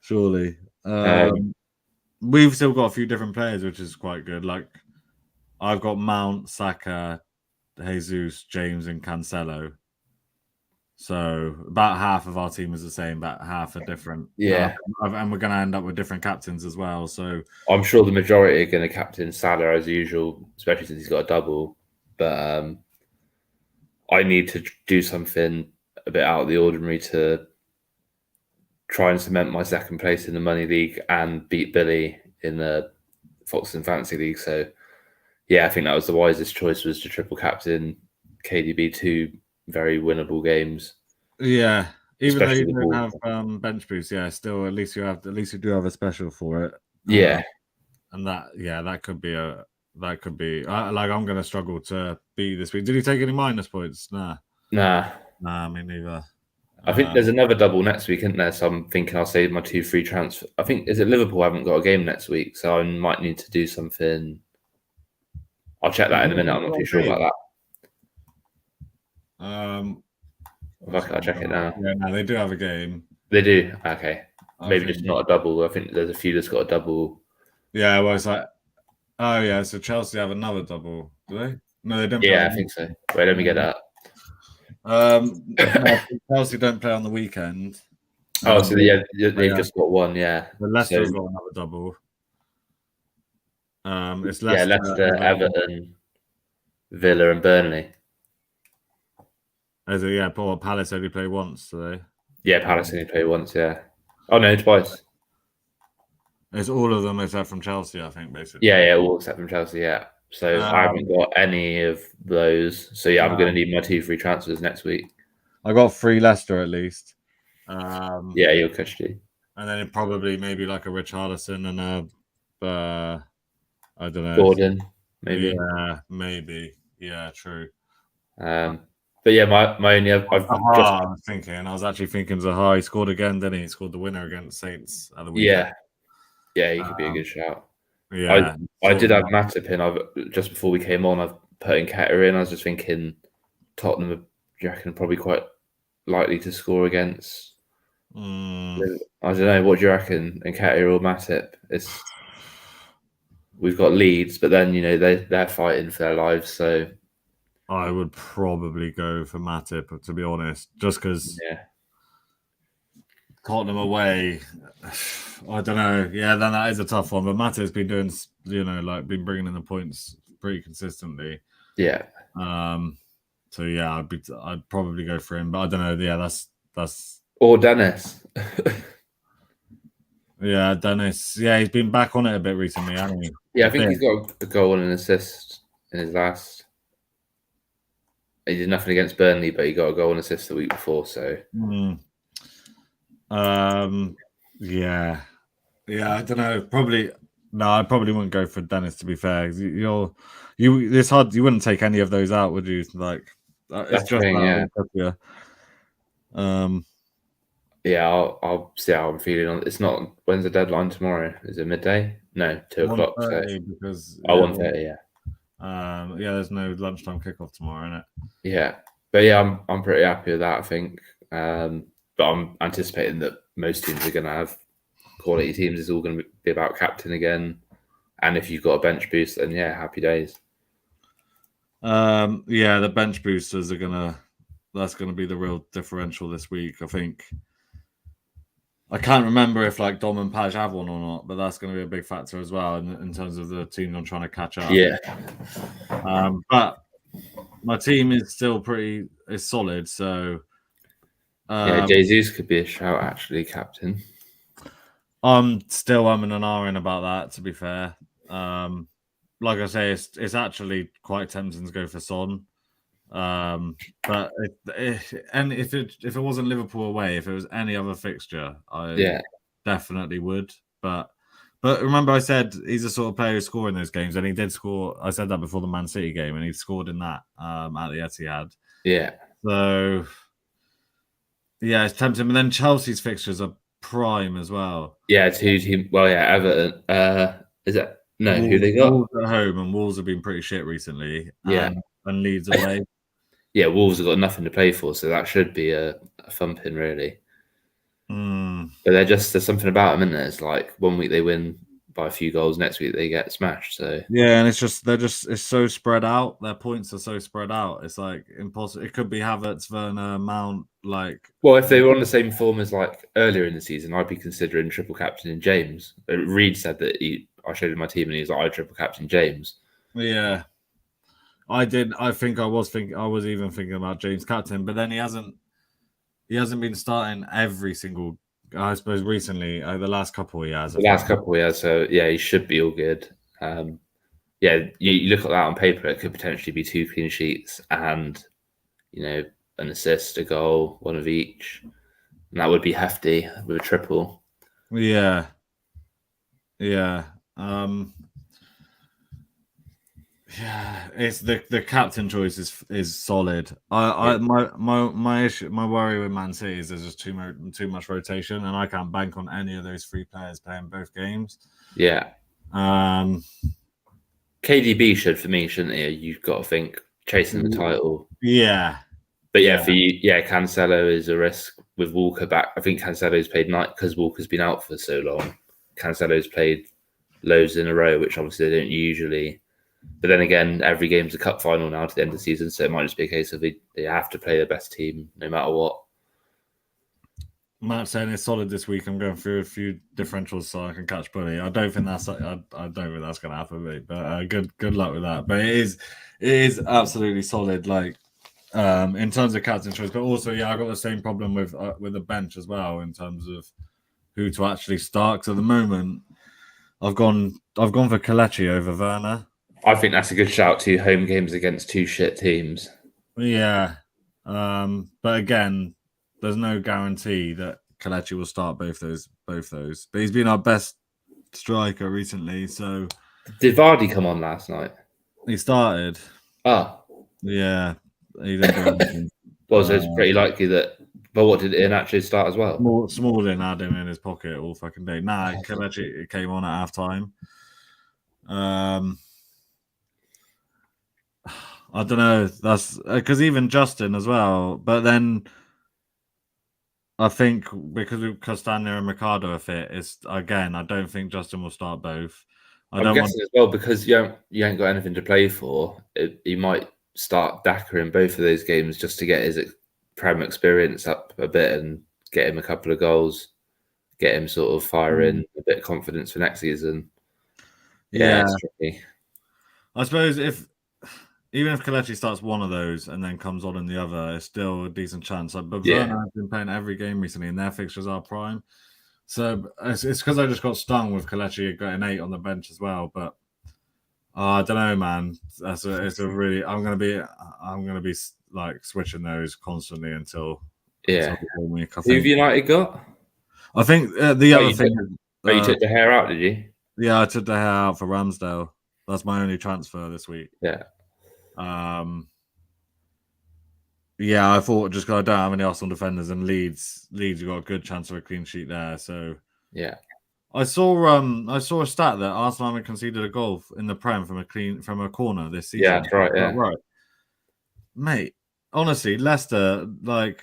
Speaker 1: surely. We've still got a few different players, which is quite good. Like, I've got Mount, Saka, Jesus, James, and Cancelo. So about half of our team is the same, about half are different.
Speaker 2: Yeah.
Speaker 1: And we're going to end up with different captains as well. So
Speaker 2: I'm sure the majority are going to captain Salah as usual, especially since he's got a double. But I need to do something a bit out of the ordinary to try and cement my second place in the Money League and beat Billy in the Foxton Fantasy League. So, yeah, I think that was the wisest choice, was to triple captain KDB, 2 very winnable games.
Speaker 1: Yeah, even though you don't have bench boost, still at least you do have a special for it.
Speaker 2: Yeah,
Speaker 1: and that could be I'm going to struggle to beat this week. Did he take any minus points? Nah, me neither.
Speaker 2: I think there's another double next week, isn't there? So I'm thinking I'll save my 2 free transfers. I think, is it Liverpool haven't got a game next week, so I might need to do something. I'll check that in a minute. I'm not too sure about that. I'll check it now.
Speaker 1: Yeah, no, they do have a game.
Speaker 2: They do? Okay. Maybe just not a double. I think there's a few that's got a double.
Speaker 1: Yeah, well, it's like, oh yeah, so Chelsea have another double, do they? No, they don't.
Speaker 2: Yeah, I think so. Wait, let me get that.
Speaker 1: No, Chelsea don't play on the weekend.
Speaker 2: So they've just got one, yeah.
Speaker 1: But Leicester's got another double. It's Leicester,
Speaker 2: Leicester, Everton, Villa, and Burnley.
Speaker 1: Palace only play once, so they.
Speaker 2: Yeah, Palace only play once, yeah. Oh no, twice.
Speaker 1: It's all of them except from Chelsea, I think, basically.
Speaker 2: Yeah, all except from Chelsea, yeah. So I haven't got any of those. So yeah, I'm going to need my 2 free transfers next week.
Speaker 1: I got 3 Leicester at least.
Speaker 2: Yeah, you'll catch 2.
Speaker 1: And then it probably maybe like a Richarlison and I don't know.
Speaker 2: Gordon, maybe.
Speaker 1: Yeah, maybe. Yeah, true.
Speaker 2: But yeah, my only I
Speaker 1: was actually thinking Zaha. He scored again, didn't he? He scored the winner against Saints at the weekend.
Speaker 2: Yeah. Yeah, he could be a good shout.
Speaker 1: Yeah,
Speaker 2: I
Speaker 1: sort
Speaker 2: did
Speaker 1: of
Speaker 2: have Matip in. Just before we came on, I've put in Ketter in. I was just thinking Tottenham, do you reckon, probably quite likely to score against. I don't know. What do you reckon? Nketiah or Matip? We've got Leeds, but then they're fighting for their lives. So
Speaker 1: I would probably go for Matip, to be honest, just because
Speaker 2: yeah,
Speaker 1: Tottenham away. I don't know. Yeah, then that is a tough one. But Matip's been doing, been bringing in the points pretty consistently.
Speaker 2: yeah.
Speaker 1: So yeah, I'd probably go for him, but I don't know. Yeah, that's
Speaker 2: or Dennis.
Speaker 1: Yeah, Dennis. Yeah, he's been back on it a bit recently, hasn't he?
Speaker 2: Yeah, I think he's got a goal and an assist in his last. He did nothing against Burnley, but he got a goal and assist the week before. So,
Speaker 1: yeah, I don't know. I probably wouldn't go for Dennis. To be fair, it's hard. You wouldn't take any of those out, would you? Like, it's just
Speaker 2: thing,
Speaker 1: yeah.
Speaker 2: Yeah, I'll see how I'm feeling on. It's not. When's the deadline tomorrow? Is it midday? No, 2:00. So,
Speaker 1: because
Speaker 2: 1:30. Yeah.
Speaker 1: There's no lunchtime kickoff tomorrow, isn't it?
Speaker 2: Yeah, but yeah, I'm pretty happy with that. I think, but I'm anticipating that most teams are going to have quality teams. It's all going to be about captain again, and if you've got a bench boost, then yeah, happy days.
Speaker 1: The bench boosters that's gonna be the real differential this week. I think. I can't remember if like Dom and Paj have one or not, but that's going to be a big factor as well in terms of the team I'm trying to catch up.
Speaker 2: Yeah.
Speaker 1: But my team is still is solid. So
Speaker 2: Jesus could be a shout actually, captain.
Speaker 1: I'm still umming and ahhing about that. To be fair, like I say, it's actually quite tempting to go for Son. But if it wasn't Liverpool away, if it was any other fixture, I definitely would. But remember, I said he's the sort of player who score in those games, and he did score. I said that before the Man City game, and he scored in that at the Etihad.
Speaker 2: Yeah.
Speaker 1: So yeah, it's tempting. But then Chelsea's fixtures are prime as well.
Speaker 2: Yeah, two teams. Well, yeah, Everton. Is that no?
Speaker 1: Wolves,
Speaker 2: who they got?
Speaker 1: Wolves at home, and Wolves have been pretty shit recently.
Speaker 2: Yeah.
Speaker 1: And Leeds away.
Speaker 2: Yeah, Wolves have got nothing to play for, so that should be a thumping, really. But there's something about them, isn't there? It's like 1 week they win by a few goals, next week they get smashed. So
Speaker 1: yeah, and it's so spread out. Their points are so spread out. It's like impossible. It could be Havertz, Werner, Mount.
Speaker 2: Well, if they were on the same form as like earlier in the season, I'd be considering triple captaining James. Reed said that I showed him my team and he was like, I triple captain James.
Speaker 1: Yeah. I did. I think I was even thinking about James captain, but then he hasn't been starting every single. I suppose recently, the last couple he has.
Speaker 2: So yeah, he should be all good. You look at that on paper, it could potentially be 2 clean sheets and an assist, a goal, one of each, and that would be hefty with a triple.
Speaker 1: Yeah. Yeah, it's the captain choice is solid. My worry with Man City is there's just too much rotation, and I can't bank on any of those 3 players playing both games.
Speaker 2: Yeah. KDB should for me, shouldn't he? You've got to think chasing the title.
Speaker 1: Yeah.
Speaker 2: But for you, Cancelo is a risk with Walker back. I think Cancelo's played night because Walker's been out for so long. Cancelo's played loads in a row, which obviously they don't usually. But then again, every game's a cup final now to the end of the season, so it might just be a case of they have to play the best team no matter what.
Speaker 1: Matt saying it's solid this week. I'm going through a few differentials so I can catch Bully. I don't think that's going to happen, mate. But good luck with that. But it is absolutely solid. Like in terms of captain choice, but also I got the same problem with the bench as well in terms of who to actually start. Because at the moment, I've gone for Kelechi over Werner.
Speaker 2: I think that's a good shout. 2 home games against 2 shit teams.
Speaker 1: Yeah, but again, there's no guarantee that Kelechi will start both those. But he's been our best striker recently. So
Speaker 2: did Vardy come on last night?
Speaker 1: He started.
Speaker 2: Oh,
Speaker 1: yeah, he didn't do anything.
Speaker 2: Well, so it's pretty likely that But what did Iheanacho start as well?
Speaker 1: Smalling had him in his pocket all fucking day. Nah, Kelechi came on at half time. I don't know. That's because even Justin as well. But then I think because Castagna and Ricardo are fit, it's again. I don't think Justin will start both.
Speaker 2: I'm guessing as well because you ain't got anything to play for. You might start Daka in both of those games just to get his Prem experience up a bit and get him a couple of goals, get him sort of firing a bit of confidence for next season. Yeah, it's tricky.
Speaker 1: I suppose even if Kelechi starts one of those and then comes on in the other, it's still a decent chance. But Werner has been playing every game recently, and their fixtures are prime. So it's because I just got stung with Kelechi getting 8 on the bench as well. But I don't know, man. It's a really. I'm gonna be like switching those constantly until
Speaker 2: the
Speaker 1: week.
Speaker 2: Who have United got?
Speaker 1: I think the other thing.
Speaker 2: You took the hair out, did you?
Speaker 1: Yeah, I took the hair out for Ramsdale. That's my only transfer this week.
Speaker 2: Yeah.
Speaker 1: Yeah, I thought just because I don't have any Arsenal defenders and Leeds have got a good chance of a clean sheet there. So
Speaker 2: yeah,
Speaker 1: I saw a stat that Arsenal haven't conceded a goal in the Prem from a corner this season.
Speaker 2: Yeah, that's right. Yeah,
Speaker 1: right, mate. Honestly, Leicester, like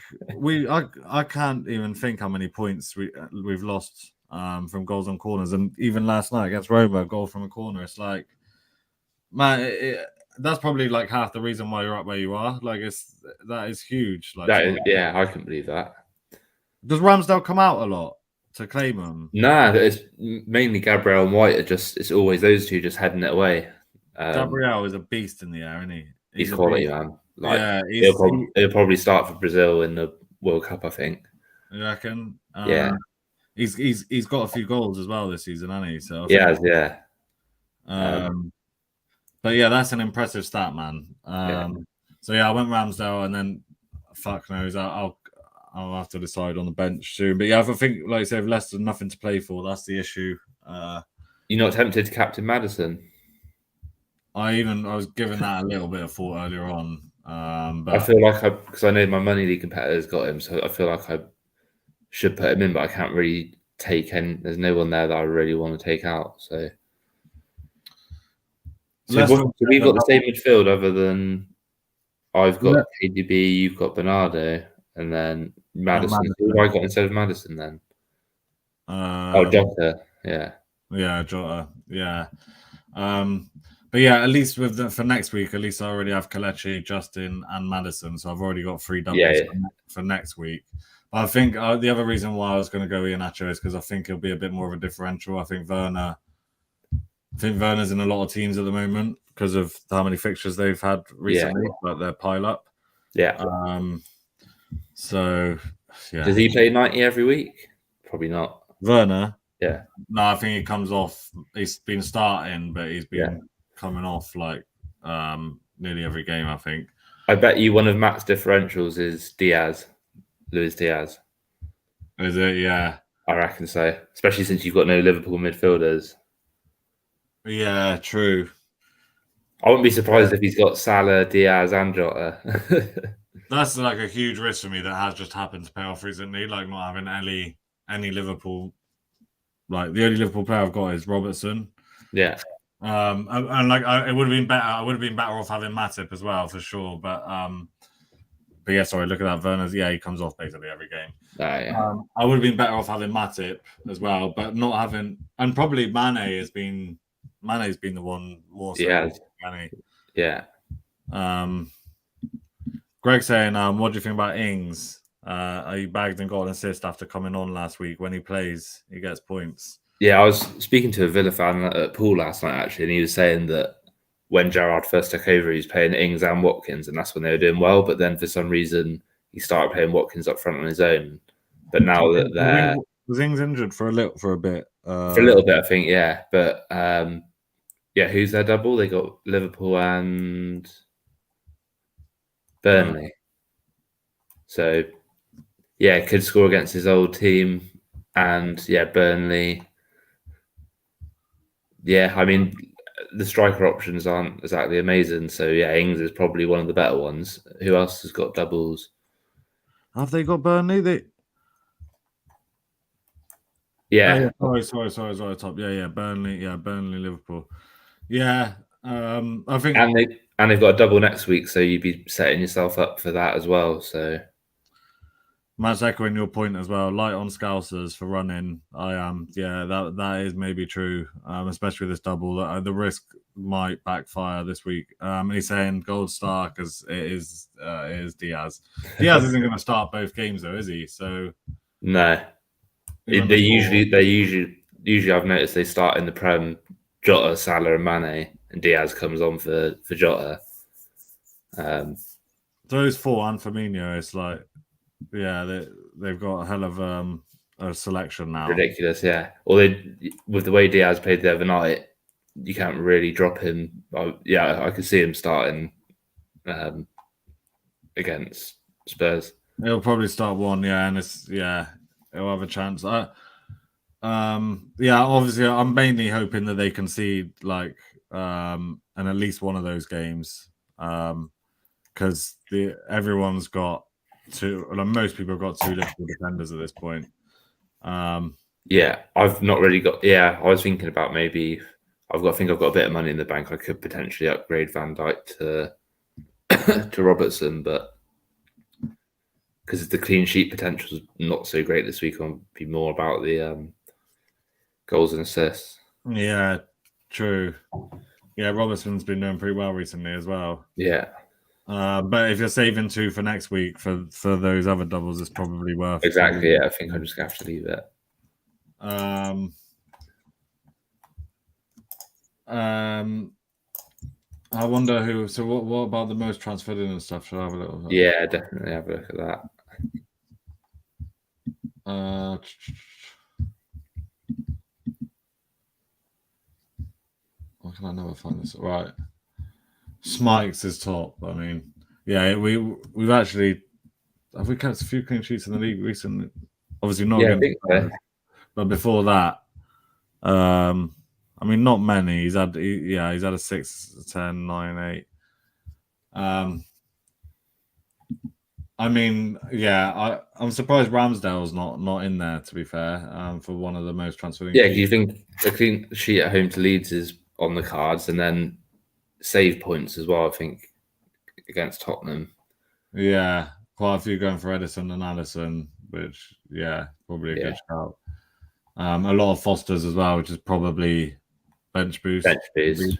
Speaker 1: I can't even think how many points we've lost from goals on corners, and even last night against Roma, a goal from a corner. It's like, man, that's probably like half the reason why you're up where you are. Like that is huge. Like
Speaker 2: yeah, I can believe that.
Speaker 1: Does Ramsdale come out a lot to claim him?
Speaker 2: Nah, it's mainly Gabriel and White. It's always those two just heading it away.
Speaker 1: Gabriel is a beast in the air, isn't he?
Speaker 2: He's quality, man. Like,
Speaker 1: yeah,
Speaker 2: he'll probably start for Brazil in the World Cup, I think.
Speaker 1: You reckon?
Speaker 2: Yeah.
Speaker 1: He's got a few goals as well this season, hasn't he? So
Speaker 2: yeah.
Speaker 1: But yeah, that's an impressive stat, man. So yeah, I went Ramsdale, and then fuck knows, I'll have to decide on the bench soon. But yeah, if I think, like I said, if Leicester nothing to play for, that's the issue.
Speaker 2: You're not tempted to captain Maddison?
Speaker 1: I was giving that a little bit of thought earlier on. But
Speaker 2: I feel like because I know my money league competitors got him, so I feel like I should put him in, but I can't really take any. There's no one there that I really want to take out. So we've got the same midfield other than I've got KDB, you've got Bernardo, and then Maddison. Who have I got instead of Maddison then? Jota. Yeah.
Speaker 1: Yeah, Jota. Yeah. But yeah, at least for next week, at least I already have Kelechi, Justin, and Maddison, so I've already got 3 doubles for next week. But I think the other reason why I was going to go Iheanacho is because I think it'll be a bit more of a differential. I think Werner's in a lot of teams at the moment because of how many fixtures they've had recently, but their pile up.
Speaker 2: Yeah.
Speaker 1: So yeah.
Speaker 2: Does he play 90 every week? Probably not.
Speaker 1: Werner.
Speaker 2: Yeah.
Speaker 1: No, I think he comes off. He's been starting, but he's been coming off like nearly every game, I think.
Speaker 2: I bet you one of Matt's differentials is Luis Diaz.
Speaker 1: Is it? Yeah.
Speaker 2: I reckon so. Especially since you've got no Liverpool midfielders.
Speaker 1: Yeah, true.
Speaker 2: I wouldn't be surprised if he's got Salah, Diaz, and Jota.
Speaker 1: That's like a huge risk for me that has just happened to pay off recently. Like not having any Liverpool. Like the only Liverpool player I've got is Robertson.
Speaker 2: Yeah.
Speaker 1: And like it would have been better. I would have been better off having Matip as well for sure. But yeah, sorry. Look at that, Werner's. Yeah, he comes off basically every game. I would have been better off having Matip as well, but not having. And probably Mane's been the one more. So Mane.
Speaker 2: Yeah.
Speaker 1: Greg saying, what do you think about Ings? Are you bagged and got an assist after coming on last week? When he plays, he gets points.
Speaker 2: Yeah, I was speaking to a Villa fan at Pool last night, actually, and he was saying that when Gerrard first took over, he was playing Ings and Watkins, and that's when they were doing well. But then for some reason, he started playing Watkins up front on his own. But now that they're...
Speaker 1: Was Ings injured for a bit?
Speaker 2: For a little bit, I think, yeah. But, who's their double? They got Liverpool and Burnley. So, yeah, could score against his old team. And, Burnley... Yeah, I mean, the striker options aren't exactly amazing. So, Ings is probably one of the better ones. Who else has got doubles?
Speaker 1: Have they got Burnley?
Speaker 2: Yeah,
Speaker 1: Oh, yeah. Sorry. Top. Yeah. Burnley. Yeah, Burnley, Liverpool. Yeah. I think
Speaker 2: and they've got a double next week, so you'd be setting yourself up for that as well. So
Speaker 1: Matt's echoing your point as well. Light on Scousers for running. I am. Yeah, that is maybe true. Especially with this double, the risk might backfire this week. He's saying gold star because it is Diaz. Diaz isn't going to start both games though, is he? So
Speaker 2: no,
Speaker 1: even
Speaker 2: they
Speaker 1: before,
Speaker 2: usually I've noticed they start in the Prem, Jota, Salah, and Mane, and Diaz comes on for Jota.
Speaker 1: those four and Firmino, it's like, yeah, they've got a hell of a selection now.
Speaker 2: Ridiculous, yeah. Or with the way Diaz played the other night, you can't really drop him. I could see him starting against Spurs.
Speaker 1: He'll probably start one, yeah, and he'll have a chance. Obviously, I'm mainly hoping that they concede like and at least one of those games, because everyone's got two. Like most people have got two Liverpool defenders at this point.
Speaker 2: Yeah, I've not really got. Yeah, I was thinking about maybe I've got a bit of money in the bank. I could potentially upgrade Van Dijk to to Robertson, but because the clean sheet potential is not so great this week, I'll be more about the goals and assists.
Speaker 1: Yeah, true. Yeah, Robertson's been doing pretty well recently as well.
Speaker 2: Yeah.
Speaker 1: But if you're saving two for next week for those other doubles, it's probably worth
Speaker 2: Exactly. Yeah, I think I'm just gonna have to leave it.
Speaker 1: I wonder who. So what about the most transferred in and stuff? Shall I have a little look?
Speaker 2: Yeah, definitely have a look at that.
Speaker 1: Why can I never find this? Right, Smikes is top. I mean, yeah, we've actually have we kept a few clean sheets in the league recently? Obviously not
Speaker 2: Yeah, I
Speaker 1: against
Speaker 2: think so.
Speaker 1: but before that, I mean, not many. He's had a 6, 10, 9, 8. I mean, yeah, I'm surprised Ramsdale's not in there. To be fair, for one of the most transferred.
Speaker 2: Yeah, do you think a clean sheet at home to Leeds is on the cards, and then save points as well? I think against Tottenham.
Speaker 1: Yeah, quite a few going for Edison and Allison, which probably a good shout. A lot of Fosters as well, which is probably bench boost.
Speaker 2: Bench boost,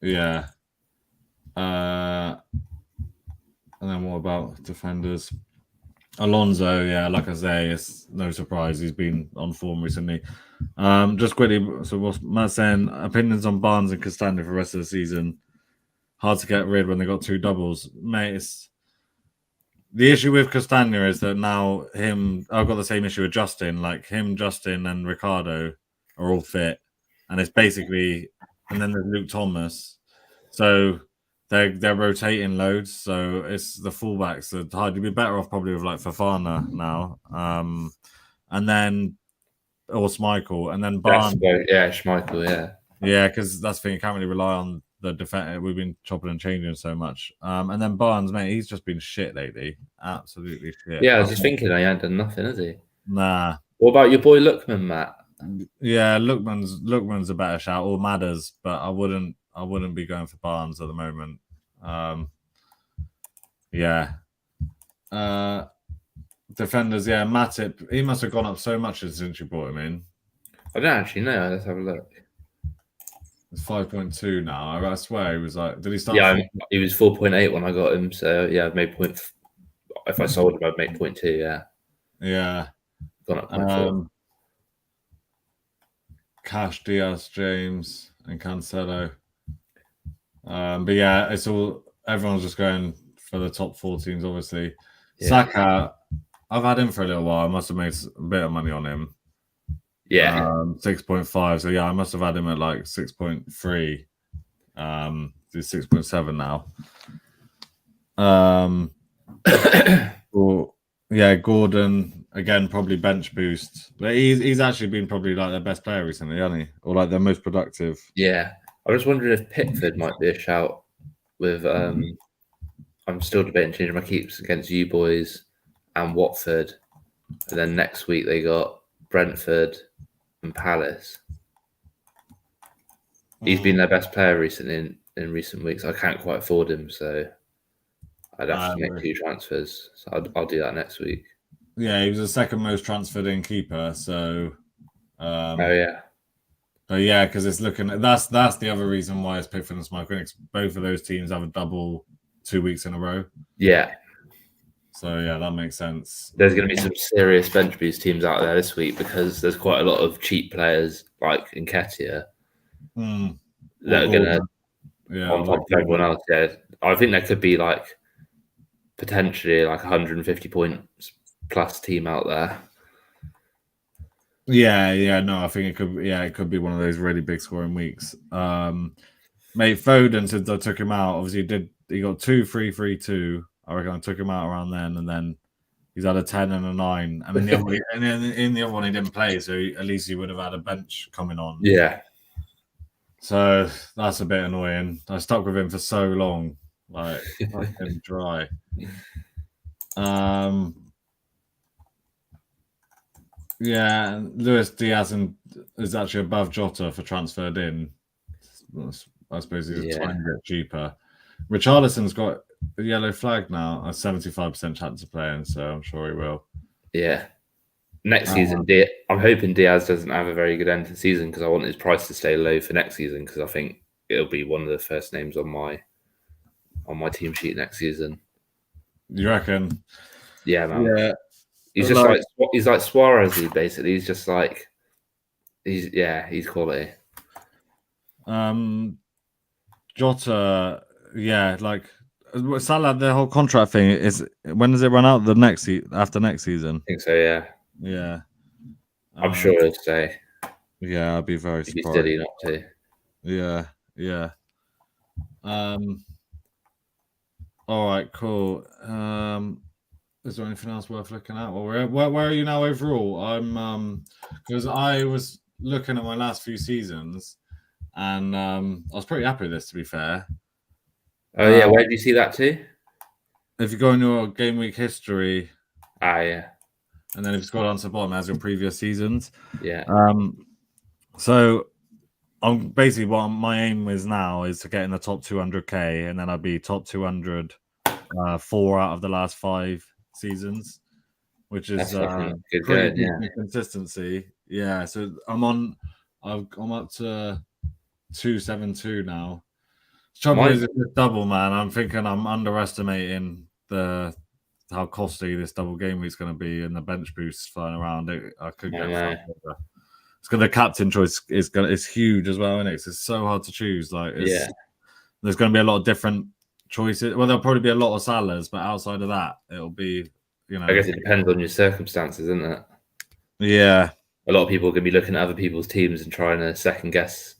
Speaker 1: yeah. And then what about defenders? Alonso, like I say, it's no surprise he's been on form recently. Just quickly, so what's Matt saying? Opinions on Barnes and Castagna for the rest of the season. Hard to get rid when they got two doubles, mate. The issue with Castagna is that now I've got the same issue with Justin. Like him, Justin, and Ricardo are all fit, and it's basically, and then there's Luke Thomas. So they're rotating loads, so it's the fullbacks that hard. You'd be better off probably with like Fofana now, and then or Schmeichel, and then Barnes.
Speaker 2: Schmeichel,
Speaker 1: yeah, because that's the thing. You can't really rely on the defense. We've been chopping and changing so much, and then Barnes, mate, he's just been shit lately. Absolutely shit.
Speaker 2: Yeah, I was just thinking he ain't done nothing, has he?
Speaker 1: Nah.
Speaker 2: What about your boy Lookman, Matt?
Speaker 1: Yeah, Lookman's a better shout, or Madders, but I wouldn't be going for Barnes at the moment. Defenders, Matip, he must have gone up so much since you brought him in.
Speaker 2: I don't actually know. Let's have a look.
Speaker 1: It's 5.2 now. I swear he was like, did he start?
Speaker 2: Yeah, he was 4.8 when I got him. So yeah, I've made point. If I sold him, I'd make 0.2. Yeah.
Speaker 1: Yeah.
Speaker 2: Gone up 0.4.
Speaker 1: Cash, Diaz, James, and Cancelo. But yeah, it's all everyone's just going for the top 4 teams, obviously. Yeah. Saka, I've had him for a little while. I must have made a bit of money on him.
Speaker 2: Yeah.
Speaker 1: 6.5. So yeah, I must have had him at like 6.3. He's 6.7 now. Gordon again, probably bench boost. But he's actually been probably like their best player recently, hasn't he? Or like their most productive.
Speaker 2: Yeah. I was wondering if Pickford might be a shout with I'm still debating changing my keeps against you boys and Watford. And then next week they got Brentford and Palace. He's been their best player recently in recent weeks. I can't quite afford him, so I'd have to make 2 transfers. So I'll do that next week.
Speaker 1: Yeah, he was the second most transferred in keeper. So,
Speaker 2: oh yeah,
Speaker 1: but yeah, because it's looking that's the other reason why it's Pickford and Smith. Both of those teams have a double 2 weeks in a row.
Speaker 2: Yeah.
Speaker 1: So yeah, that makes sense.
Speaker 2: There's going to be some serious bench boost teams out there this week because there's quite a lot of cheap players like Nketiah that are going to on top of everyone else. Yeah, I think there could be like potentially like 150 points plus team out there.
Speaker 1: Yeah, no, I think it could be one of those really big scoring weeks. Mate, Foden, since I took him out, obviously he got 2, 3, 3, 2. I reckon I took him out around then, and then he's had a 10 and a 9. And then the other one, in the other one he didn't play, so at least he would have had a bench coming on.
Speaker 2: Yeah.
Speaker 1: So that's a bit annoying. I stuck with him for so long, like fucking dry. Yeah, Luis Diaz is actually above Jota for transferred in. I suppose he's a tiny bit cheaper. Richarlison's got a yellow flag now, a 75% chance of playing, so I'm sure he will.
Speaker 2: Yeah. Next season, I'm hoping Diaz doesn't have a very good end to the season because I want his price to stay low for next season because I think it'll be one of the first names on my team sheet next season.
Speaker 1: You reckon?
Speaker 2: Yeah, man. Yeah. He's just he's like Suarez, basically. He's just like he's quality.
Speaker 1: Jota, yeah, like Salah, the whole contract thing is when does it run out? After next season?
Speaker 2: I think so. Yeah.
Speaker 1: Yeah.
Speaker 2: I'm sure he'll stay.
Speaker 1: Yeah, I'd be very surprised.
Speaker 2: He's silly not to.
Speaker 1: Yeah. All right, cool. Is there anything else worth looking at? Well, where are you now overall? I'm because I was looking at my last few seasons, and I was pretty happy with this. To be fair.
Speaker 2: Oh yeah, where did you see that too?
Speaker 1: If you go in your game week history,
Speaker 2: yeah,
Speaker 1: and then if you scroll down to the bottom, as your previous seasons,
Speaker 2: yeah.
Speaker 1: So I'm basically what my aim is now is to get in the top 200k, and then I'll be top 200 4 out of the last 5 seasons, which is
Speaker 2: good
Speaker 1: pretty decent consistency. Yeah, so I'm up to 272 now. Trouble is it's double, man. I'm thinking I'm underestimating how costly this double game week's going to be, and the bench boosts flying around. I could get it's because the captain choice is huge as well, isn't it? It's so hard to choose. Like, there's going to be a lot of different choices. Well, there'll probably be a lot of Salahs, but outside of that, it'll be,
Speaker 2: I guess it depends on your circumstances, isn't it?
Speaker 1: Yeah.
Speaker 2: A lot of people are going to be looking at other people's teams and trying to second guess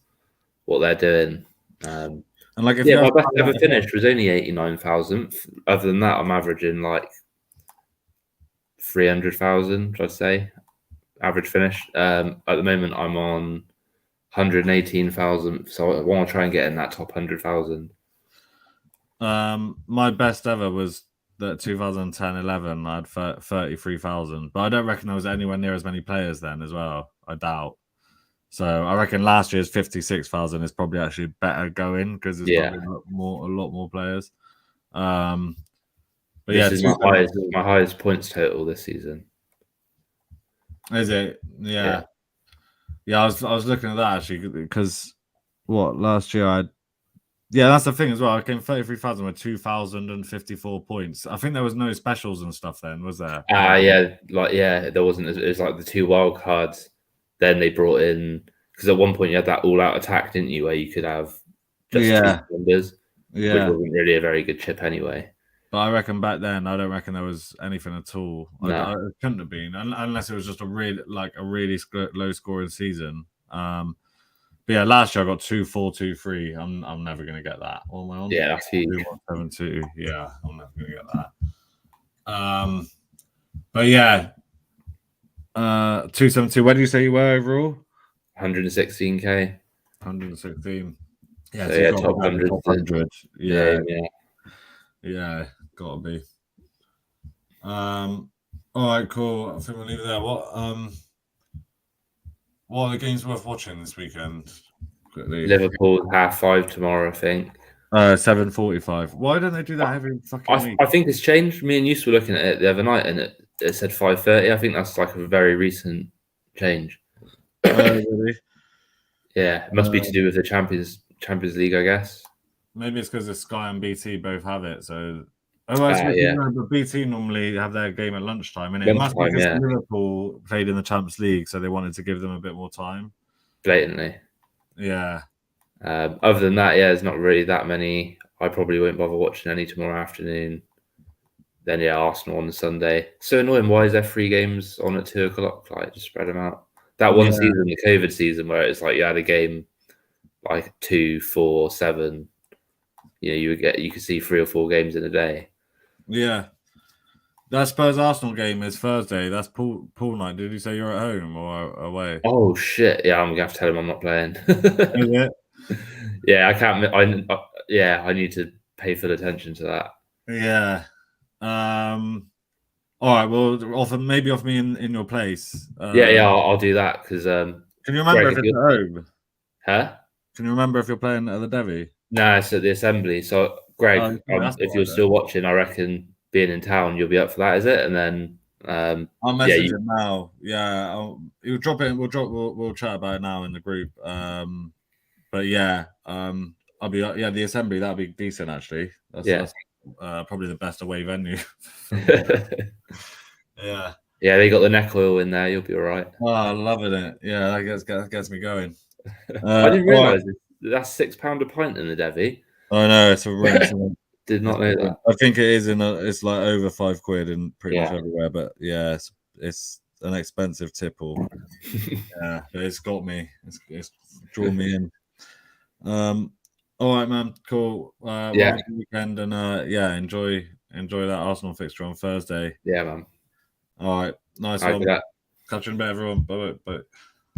Speaker 2: what they're doing.
Speaker 1: And like,
Speaker 2: my best ever finish was only 89,000. Other than that, I'm averaging like 300,000, I'd say. Average finish. At the moment, I'm on 118,000, so I want to try and get in that top 100,000.
Speaker 1: My best ever was that 2010-11. I had 33,000, but I don't reckon there was anywhere near as many players then as well. I doubt. So I reckon last year's 56,000 is probably actually better going because there's probably a lot more players. But
Speaker 2: this is my highest points total this season.
Speaker 1: Is it? Yeah. I was looking at that actually because last year that's the thing as well. I came 33,000 with 2,054 points. I think there was no specials and stuff then, was there?
Speaker 2: There wasn't. It was like the 2 wild cards. Then they brought in because at one point you had that all-out attack, didn't you, where you could have just 2 numbers, which wasn't really a very good chip anyway.
Speaker 1: But I reckon back then, I don't reckon there was anything at all. No. It couldn't have been unless it was just a really low scoring season. But yeah, last year I got 2,423. I'm never gonna get that. What am I on?
Speaker 2: Yeah, that's huge.
Speaker 1: 2,172. Yeah, I'm never gonna get that. But yeah, 272. Where do you say you were overall?
Speaker 2: 116k.
Speaker 1: 116. Yeah,
Speaker 2: so top
Speaker 1: 100.
Speaker 2: Yeah.
Speaker 1: Gotta be. All right, cool. I think we'll leave it there. What are the games worth watching this weekend? Quickly.
Speaker 2: Liverpool 5:30 tomorrow, I think.
Speaker 1: 7:45. Why don't they do that every fucking week?
Speaker 2: I think it's changed. Me and you were looking at it the other night, and it said 5:30. I think that's like a very recent change.
Speaker 1: Really?
Speaker 2: Yeah, it must be to do with the Champions League, I guess.
Speaker 1: Maybe it's because Sky and BT both have it. So,
Speaker 2: Yeah.
Speaker 1: but BT normally have their game at lunchtime, and it must be because Liverpool played in the Champions League, so they wanted to give them a bit more time.
Speaker 2: Blatantly.
Speaker 1: Yeah.
Speaker 2: Other than that, yeah, there's not really that many. I probably won't bother watching any tomorrow afternoon. Then yeah, Arsenal on the Sunday. So annoying. Why is there 3 games on at 2:00? Like, just spread them out. That one season, the COVID season, where it's like you had a game like 2, 4, 7. You could see 3 or 4 games in a day.
Speaker 1: Yeah. That Spurs Arsenal game is Thursday. That's pool night. Did you say you're at home or away?
Speaker 2: Oh shit! Yeah, I'm gonna have to tell him I'm not playing.
Speaker 1: Is it?
Speaker 2: Yeah, I can't. I need to pay full attention to that.
Speaker 1: Yeah. All right. Well, offer me in your place.
Speaker 2: Yeah, I'll do that because.
Speaker 1: Can you remember if it's at home?
Speaker 2: Huh?
Speaker 1: Can you remember if you're playing at the Devi?
Speaker 2: No, it's at the Assembly. So, Greg, if you're still watching, I reckon being in town, you'll be up for that, is it? And then
Speaker 1: I'll message him now. Yeah, you'll drop it. We'll chat about it now in the group. But yeah, I'll be the Assembly. That'll be decent actually. That's probably the best away venue. Yeah.
Speaker 2: Yeah, they got the neck oil in there. You'll be all right.
Speaker 1: Oh, loving it. Yeah, that gets me going.
Speaker 2: I didn't realise that's £6 a pint in the Devi.
Speaker 1: I know it's a rinse.
Speaker 2: Did not know that.
Speaker 1: I think it is it's like over £5 and pretty much everywhere. But yeah, it's an expensive tipple. Yeah, but it's got me. It's drawn me in. All right, man. Cool. Well, have a good weekend and enjoy that Arsenal fixture on Thursday.
Speaker 2: Yeah, man.
Speaker 1: All right, nice one. Catch you in a bit, everyone. Bye.